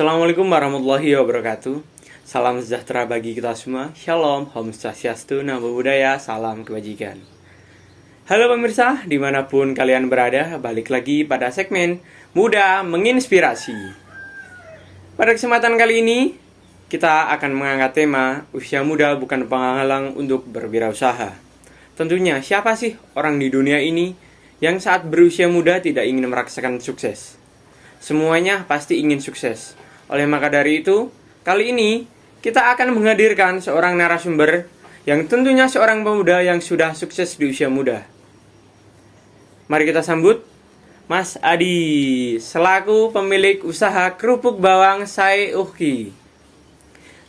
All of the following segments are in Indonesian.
Assalamualaikum warahmatullahi wabarakatuh. Salam sejahtera bagi kita semua. Shalom, Om Swastiastu, Namo Buddhaya, salam kebajikan. Halo pemirsa, dimanapun kalian berada, balik lagi pada segmen Muda Menginspirasi. Pada kesempatan kali ini, kita akan mengangkat tema usia muda bukan penghalang untuk berwirausaha. Tentunya, siapa sih orang di dunia ini yang saat berusia muda tidak ingin merasakan sukses? Semuanya pasti ingin sukses. Oleh maka dari itu, kali ini kita akan menghadirkan seorang narasumber yang tentunya seorang pemuda yang sudah sukses di usia muda. Mari kita sambut Mas Adi selaku pemilik usaha kerupuk bawang Sai Uhki.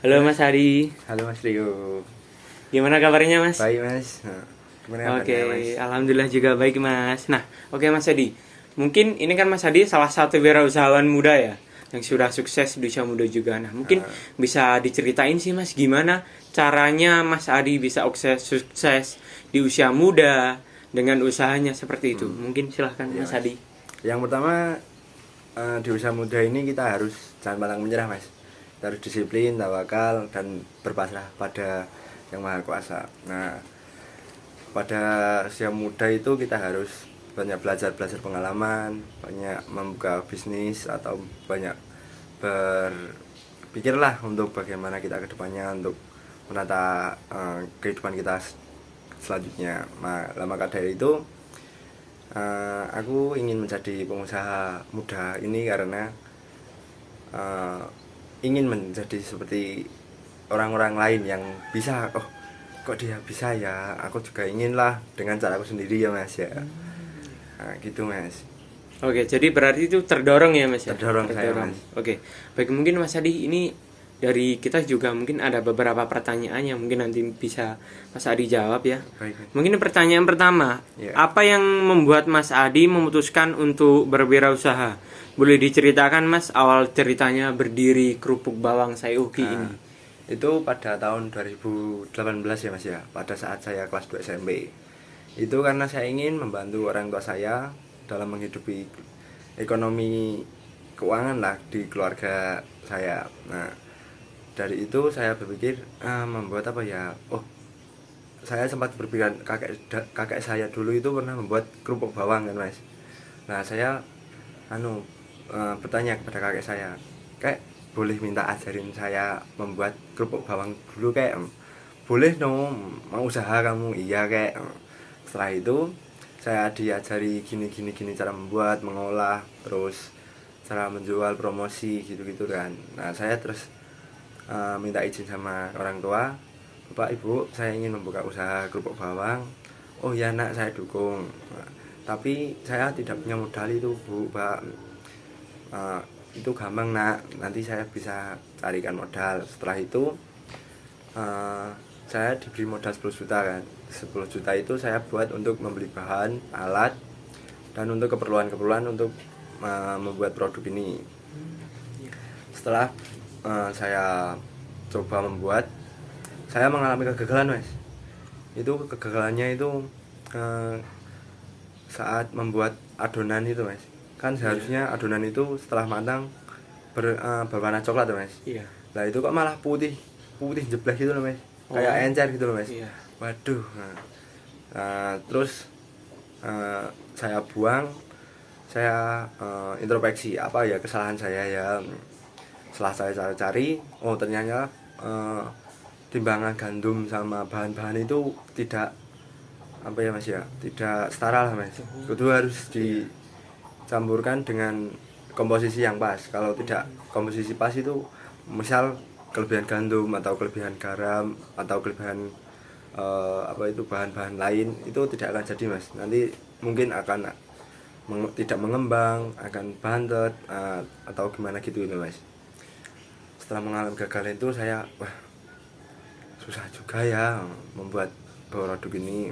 Halo Mas Adi. Halo Mas Rio. Gimana kabarnya Mas? Baik Mas. Gimana Oke, kabarnya, Mas? alhamdulillah juga baik Mas. Nah, oke Mas Adi. Mungkin ini kan Mas Adi salah satu wirausahawan muda ya, yang sudah sukses di usia muda juga. Nah, mungkin bisa diceritain sih Mas, gimana caranya Mas Adi bisa sukses di usia muda dengan usahanya seperti itu. Mungkin silahkan Ya, Mas Mas. Adi. Yang pertama di usia muda ini kita harus jangan pantang menyerah Mas. Kita harus disiplin, tawakal dan berpasrah pada Yang Maha Kuasa. Nah, pada usia muda itu kita harus banyak belajar pengalaman, banyak membuka bisnis atau banyak berpikirlah untuk bagaimana kita ke depannya untuk menata kehidupan kita selanjutnya. Maka dari itu aku ingin menjadi pengusaha muda ini karena ingin menjadi seperti orang-orang lain yang bisa. Oh, kok dia bisa ya, aku juga inginlah dengan caraku sendiri ya Mas ya. Nah, gitu Mas. Oke, jadi berarti itu terdorong ya Mas ya? Terdorong saya, Mas. Oke, baik, mungkin Mas Adi ini dari kita juga mungkin ada beberapa pertanyaan yang mungkin nanti bisa Mas Adi jawab ya. Baik Mas. Mungkin pertanyaan pertama, Ya. apa yang membuat Mas Adi memutuskan untuk berwirausaha? Boleh diceritakan Mas awal ceritanya berdiri kerupuk bawang Sai Uhki ini? Itu pada tahun 2018 ya Mas ya, pada saat saya kelas 2 SMP. Itu karena saya ingin membantu orang tua saya dalam menghidupi ekonomi keuangan lah di keluarga saya. Nah, dari itu saya berpikir membuat apa ya? Oh, saya sempat berpikiran kakek saya dulu itu pernah membuat kerupuk bawang kan Mas. Nah, saya bertanya kepada kakek saya, "Kek, boleh minta ajarin saya membuat kerupuk bawang dulu kek?" "Boleh dong, mau usaha kamu?" "Iya kek." Setelah itu saya diajari gini cara membuat, mengolah, terus cara menjual, promosi gitu-gitu kan. Nah, saya terus minta izin sama orang tua, "Bapak Ibu, saya ingin membuka usaha kerupuk bawang." "Oh ya nak, saya dukung. Nah, tapi saya tidak punya modal itu Bu, Pak." "Itu gampang nak, nanti saya bisa carikan modal." Setelah itu saya diberi modal 10 juta kan. 10 juta itu saya buat untuk membeli bahan, alat, dan untuk keperluan untuk membuat produk ini. Setelah saya coba membuat, saya mengalami kegagalan Mas. Itu kegagalannya itu saat membuat adonan itu Mas. Kan seharusnya adonan itu setelah matang berwarna coklat ya Mas. Iya. Nah, itu kok malah putih jeblek gitu loh Mas. Kayak encer gitu loh Mas. Iya. Waduh. Terus saya buang, saya introspeksi apa ya kesalahan saya ya. Setelah saya cari, oh ternyata timbangan gandum sama bahan-bahan itu tidak apa ya Mas ya, tidak setara lah Mas. Itu harus dicampurkan dengan komposisi yang pas. Kalau tidak komposisi pas itu misal kelebihan gandum atau kelebihan garam atau kelebihan bahan-bahan lain itu tidak akan jadi Mas. Nanti mungkin akan tidak mengembang, akan bantet atau gimana gitu ini Mas. Setelah mengalami gagal itu saya susah juga ya membuat produk ini.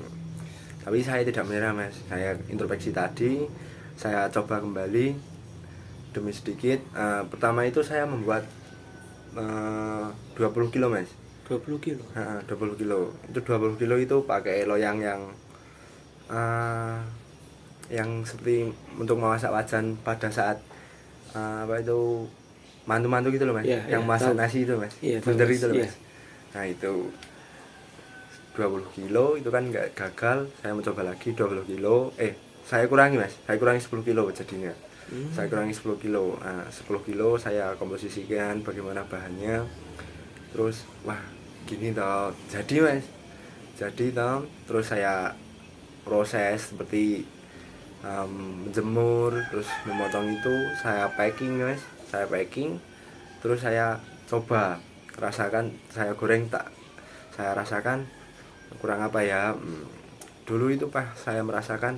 Tapi saya tidak menyerah Mas. Saya introspeksi tadi, saya coba kembali demi sedikit. Pertama itu saya membuat 20 kilo Mas. 20 kilo? 20 kilo. Itu 20 kilo itu pakai loyang yang seperti untuk memasak wajan pada saat mantu-mantu gitu loh mas, Iya, yang iya, masak tahu. nasi itu mas, Iya, tahu, blender Mas. itu loh Iya. mas. Nah itu 20 kilo itu kan nggak gagal, saya mencoba lagi 20 kilo, saya kurangi mas, saya kurangi 10 kilo jadinya. Saya kurangi 10 kilo, nah, 10 kilo saya komposisikan bagaimana bahannya, terus wah gini toh jadi mas, jadi toh terus saya proses seperti menjemur, terus memotong itu saya packing mas, saya packing, terus saya coba rasakan, saya goreng, tak saya rasakan kurang apa ya. Dulu itu pas saya merasakan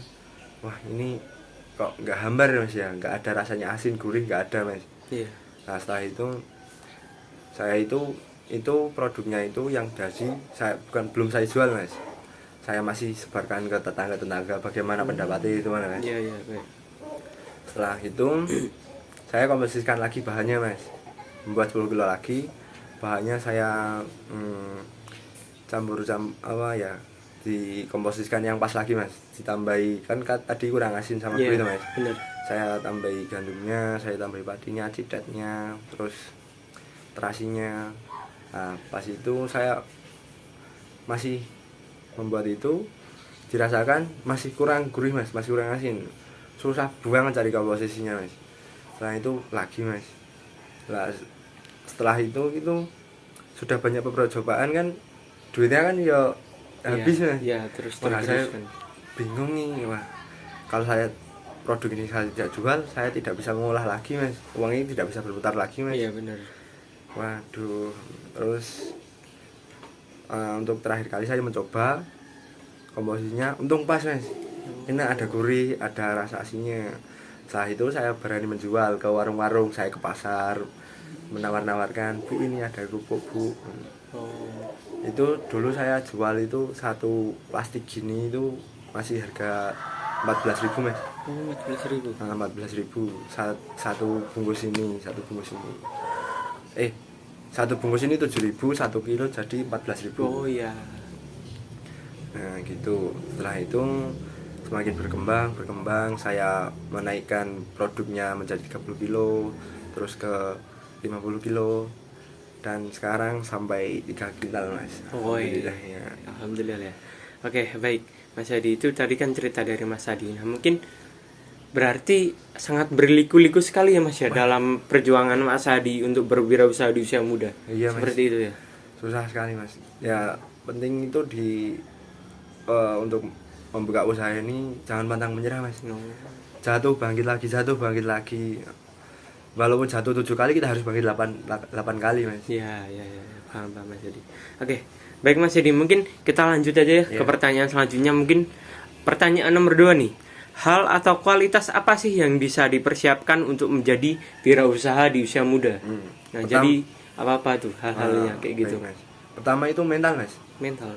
wah ini kok nggak hambar ya mas ya, nggak ada rasanya asin gurih, nggak ada mas. Iya. Nah setelah itu saya itu produknya itu yang dasi saya belum saya jual mas, saya masih sebarkan ke tetangga bagaimana pendapatnya itu mana mas. Iya, iya, baik. Setelah itu saya komposisikan lagi bahannya mas, membuat 10 kilo lagi bahannya. Saya apa ya, dikomposisikan yang pas lagi mas, ditambahi kan tadi kurang asin sama Iya, gurih itu mas. benar. Saya tambahi gandumnya, saya tambahi padinya, cidatnya, terus terasinya. Nah pas itu saya masih membuat itu, dirasakan masih kurang gurih mas, masih kurang asin, susah banget cari komposisinya mas. Setelah itu lagi mas, setelah itu sudah banyak percobaan kan, duitnya kan ya habis Iya, mas. iya, terus Wah saya kan. bingung nih, wah kalau saya produk ini saya tidak jual, saya tidak bisa mengolah lagi mas, uang ini tidak bisa berputar lagi mas. Iya, benar. Waduh, terus untuk terakhir kali saya mencoba komposisinya, untung pas mas, ini ada gurih, ada rasa asinnya. Setelah itu saya berani menjual ke warung-warung, saya ke pasar menawar-nawarkan, bu ini ada kerupuk bu. Oh, Itu dulu saya jual itu satu plastik gini itu masih harga 14.000 mas. oh, 14.000. 14.000 satu bungkus ini, satu bungkus ini 7.000, 1 kilo jadi 14.000. Oh iya. Nah gitu. Setelah itu semakin berkembang, saya menaikkan produknya menjadi 30 kilo, terus ke 50 kilo, dan sekarang sampai 3 kintal mas. Oh iya. Alhamdulillah ya. Alhamdulillah ya. Oke, baik. Mas Adi, itu tadi kan cerita dari Mas Adi. Nah, mungkin berarti sangat berliku-liku sekali ya Mas ya dalam perjuangan Mas Adi untuk berwirausaha di usia muda. Iya, Mas. Seperti itu ya. Susah sekali mas. Ya penting itu untuk membuka usaha ini jangan pantang menyerah mas. No. Jatuh bangkit lagi. Walaupun jatuh 7 kali, kita harus bangkit 8 kali mas. Ya, paham Mas Adi. Oke, baik Mas Adi, mungkin kita lanjut aja ya ke pertanyaan selanjutnya. Mungkin pertanyaan nomor 2 nih. Hal atau kualitas apa sih yang bisa dipersiapkan untuk menjadi wirausaha di usia muda? Nah, jadi apa tuh hal-halnya kayak gitu mas. Pertama itu mental mas. Mental.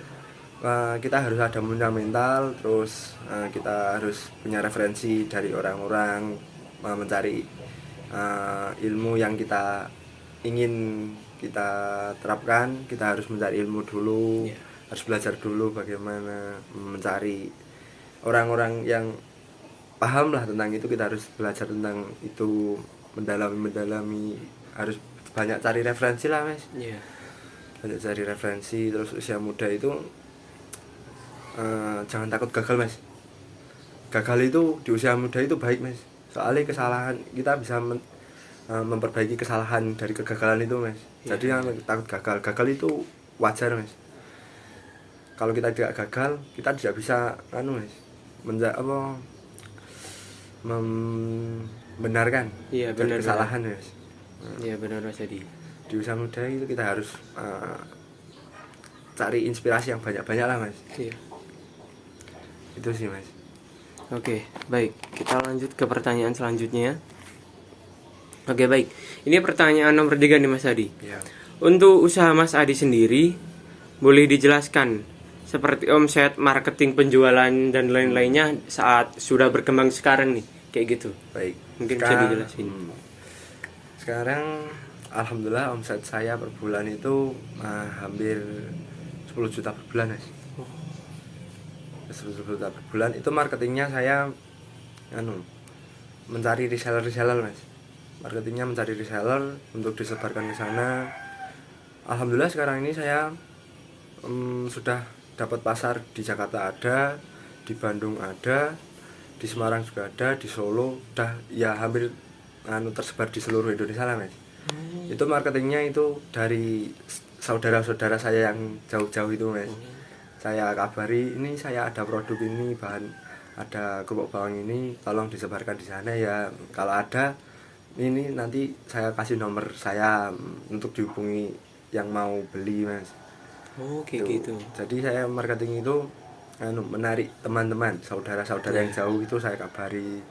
Kita harus ada mental, terus kita harus punya referensi dari orang-orang, mencari ilmu yang kita ingin kita terapkan. Kita harus mencari ilmu dulu, harus belajar dulu bagaimana mencari orang-orang yang paham lah tentang itu. Kita harus belajar tentang itu, mendalami, harus banyak cari referensi lah mas. Banyak cari referensi. Terus usia muda itu jangan takut gagal mas. Gagal itu di usia muda itu baik mas, soalnya kesalahan kita bisa memperbaiki kesalahan dari kegagalan itu mas. Jadi jangan takut gagal itu wajar mas. Kalau kita tidak gagal, kita tidak bisa mas, membenarkan dari kesalahan mas. Iya benar mas Adi. Di usia muda itu kita harus cari inspirasi yang banyak-banyak lah mas. Iya. Itu sih mas. Oke, baik. Kita lanjut ke pertanyaan selanjutnya. Oke, baik. Ini pertanyaan nomor 3 nih Mas Adi. Ya. Untuk usaha Mas Adi sendiri, boleh dijelaskan seperti omset, marketing, penjualan dan lain-lainnya saat sudah berkembang sekarang nih, kayak gitu. Baik. Mungkin bisa dijelasin. Sekarang alhamdulillah omset saya per bulan itu hampir 10 juta per bulan mas. 10 juta per bulan. Itu marketingnya saya mencari reseller mas, marketingnya mencari reseller untuk disebarkan ke sana. Alhamdulillah sekarang ini saya sudah dapat pasar di Jakarta ada, di Bandung ada, di Semarang juga ada, di Solo udah ya hampir tersebar di seluruh Indonesia lah, Mas. Itu marketingnya itu dari saudara-saudara saya yang jauh-jauh itu, Mas. Saya kabari, ini saya ada produk ini, bahan ada kerupuk bawang ini, tolong disebarkan di sana ya. Kalau ada ini nanti saya kasih nomor saya untuk dihubungi yang mau beli, Mas. Kayak gitu. Jadi saya marketing itu menarik teman-teman, saudara-saudara yang jauh itu saya kabari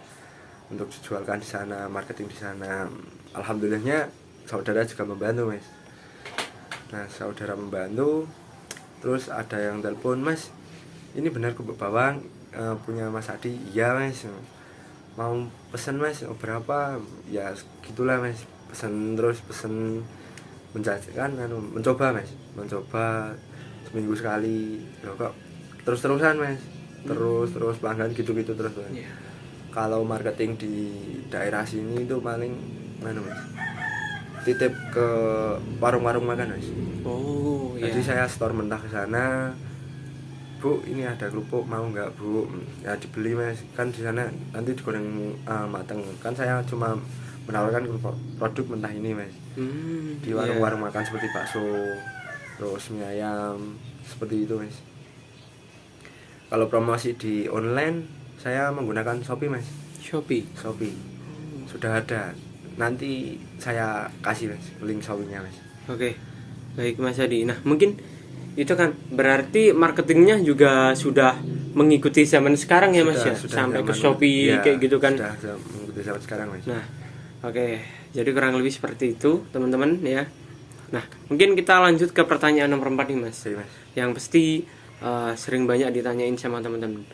untuk dijualkan di sana, marketing di sana. Alhamdulillahnya saudara juga membantu, Mas. Nah, saudara membantu, terus ada yang telepon, Mas, ini benar kerupuk bawang punya Mas Adi? Iya, Mas. Mau pesen, Mas, berapa? Ya gitulah, Mas. Pesen mencoba, Mas. Mencoba seminggu sekali. Ya kok terus-terusan, Mas. Terus pelanggan gitu-gitu terus, Mas. Yeah. Kalau marketing di daerah sini itu paling Mas, titip ke warung-warung makan, Mas. Jadi saya store mentah ke sana. Bu, ini ada kerupuk, mau nggak, Bu? Ya dibeli, Mas. Kan di sana nanti digoreng mateng. Kan saya cuma menawarkan produk mentah ini, Mas. Di warung-warung makan seperti bakso, terus mie ayam, seperti itu, Mas. Kalau promosi di online saya menggunakan Shopee, Mas. Shopee. Sudah ada. Nanti saya kasih, Mas, link Shopee-nya, Mas. Oke. Baik, Mas Adi. Nah, mungkin itu kan berarti marketingnya juga sudah mengikuti zaman sekarang ya, Mas, ya? Sampai ke Shopee kayak gitu kan. Sudah mengikuti zaman sekarang, Mas. Nah, oke. Jadi kurang lebih seperti itu, teman-teman ya. Nah, mungkin kita lanjut ke pertanyaan nomor 4 nih, Mas. Oke, Mas. Yang pasti sering banyak ditanyain sama teman-teman.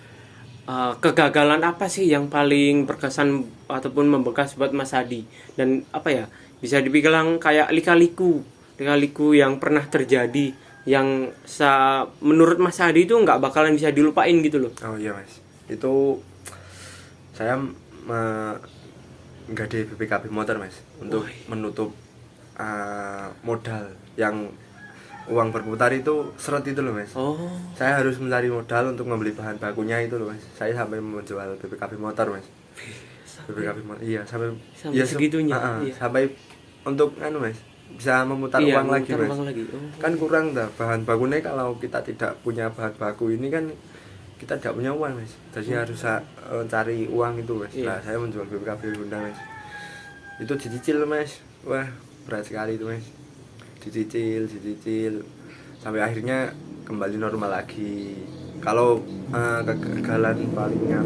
Kegagalan apa sih yang paling berkesan ataupun membekas buat Mas Adi? Dan apa ya? Bisa dibilang kayak lika-liku yang pernah terjadi yang menurut Mas Adi itu nggak bakalan bisa dilupain gitu loh. Oh iya, Mas. Itu saya nggak di BPKB motor, Mas, untuk menutup modal yang uang berputar itu seret itu loh, Mas. Saya harus mencari modal untuk membeli bahan bakunya itu loh, Mas. Saya sampai menjual BPKB motor, Mas. BPKB motor, iya sampai ya, segitunya. Iya. Sampai untuk Mas, bisa memutar uang lagi, Mas. Kan kurang dah bahan bakunya. Kalau kita tidak punya bahan baku ini kan kita tidak punya uang, Mas. Jadi harus cari uang itu, Mas. Nah, saya menjual BPKB Honda, Mas. Itu dicicil, Mas. Wah, berat sekali itu, Mas. Dicicil sampai akhirnya kembali normal lagi. Kalau kegagalan palingnya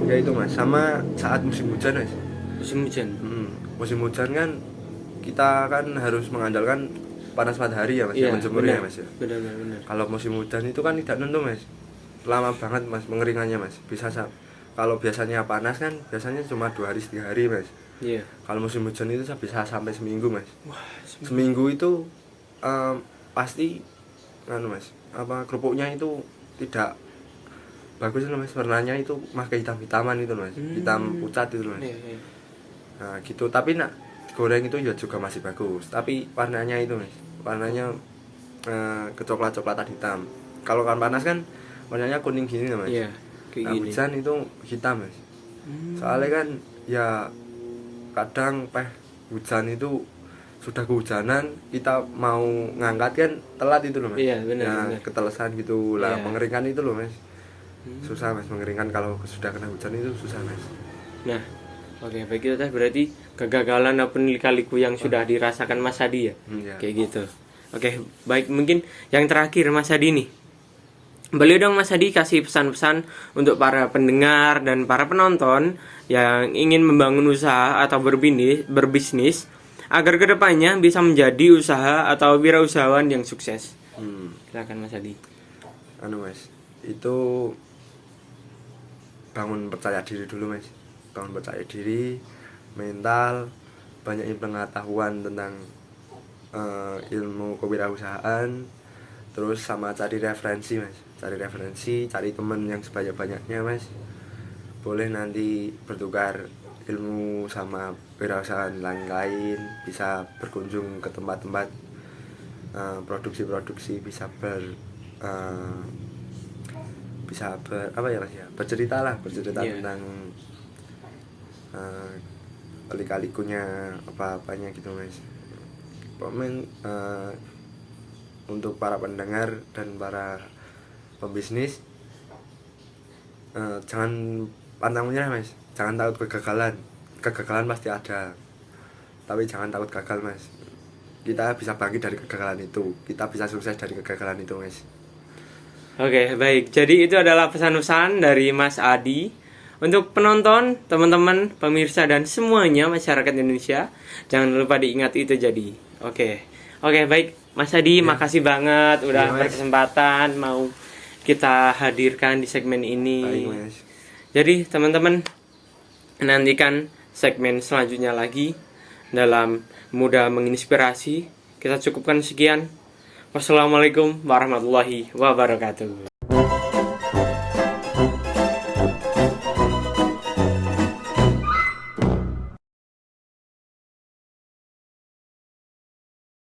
ya itu, Mas, sama saat musim hujan, Mas. Musim hujan kan kita kan harus mengandalkan panas matahari ya, Mas, menjemur ya, Mas. Benar. Kalau musim hujan itu kan tidak nentu, Mas. Lama banget, Mas, pengeringannya, Mas. Kalau biasanya panas kan biasanya cuma 2 hari 3 hari, Mas. Iya. Kalau musim hujan itu bisa sampai seminggu, Mas. Wah, seminggu itu pasti Mas, kerupuknya itu tidak bagus, Mas. Warnanya itu pakai hitam-hitaman itu, Mas. Hitam pucat itu, Mas. Iya. Nah, gitu. Tapi goreng itu ya juga masih bagus. Tapi warnanya itu, Mas. Warnanya kecoklat-coklatan hitam. Kalau kan panas kan warnanya kuning gini, Mas. Iya. Nah, hujan itu hitam, Mas. Soalnya kan ya kadang hujan itu sudah kehujanan, kita mau ngangkat kan telat itu loh, Mas. Iya, benar. Ketelesan gitu lah. Iya. Mengeringkan itu loh, Mas. Susah, Mas, mengeringkan kalau sudah kena hujan itu susah, Mas. Nah, oke, baik itu teh berarti kegagalan ataupun lika-liku yang sudah dirasakan Mas Adi ya. Iya. Kayak gitu. Oke, baik, mungkin yang terakhir Mas Adi nih. Boleh dong Mas Adi kasih pesan-pesan untuk para pendengar dan para penonton yang ingin membangun usaha atau berbisnis agar kedepannya bisa menjadi usaha atau wirausahawan yang sukses. Silakan Mas Adi. Mas, itu bangun percaya diri dulu, Mas. Bangun percaya diri, mental, banyak pengetahuan tentang ilmu kewirausahaan, terus sama cari referensi, Mas. Cari teman yang sebanyak-banyaknya, Mas. Boleh nanti bertukar ilmu sama wirausahaan lain-lain, bisa berkunjung ke tempat-tempat produksi-produksi, bisa apa ya Mas ya, bercerita Iya. tentang kali-kalikunya apa-apanya gitu Mas. Untuk para pendengar dan para pembisnis, jangan pantang menyerah Mas, jangan takut kegagalan pasti ada, tapi jangan takut gagal Mas. Kita bisa bangkit dari kegagalan itu, kita bisa sukses dari kegagalan itu Mas. Oke, baik. Jadi itu adalah pesan-pesan dari Mas Adi untuk penonton, teman-teman, pemirsa dan semuanya masyarakat Indonesia. Jangan lupa diingat itu jadi. Oke, baik. Mas Adi, Ya. makasih banget udah Ya, Mas. berkesempatan mau kita hadirkan di segmen ini. Baik Mas. Jadi, teman-teman nantikan segmen selanjutnya lagi dalam Muda Menginspirasi. Kita cukupkan sekian. Wassalamualaikum warahmatullahi wabarakatuh.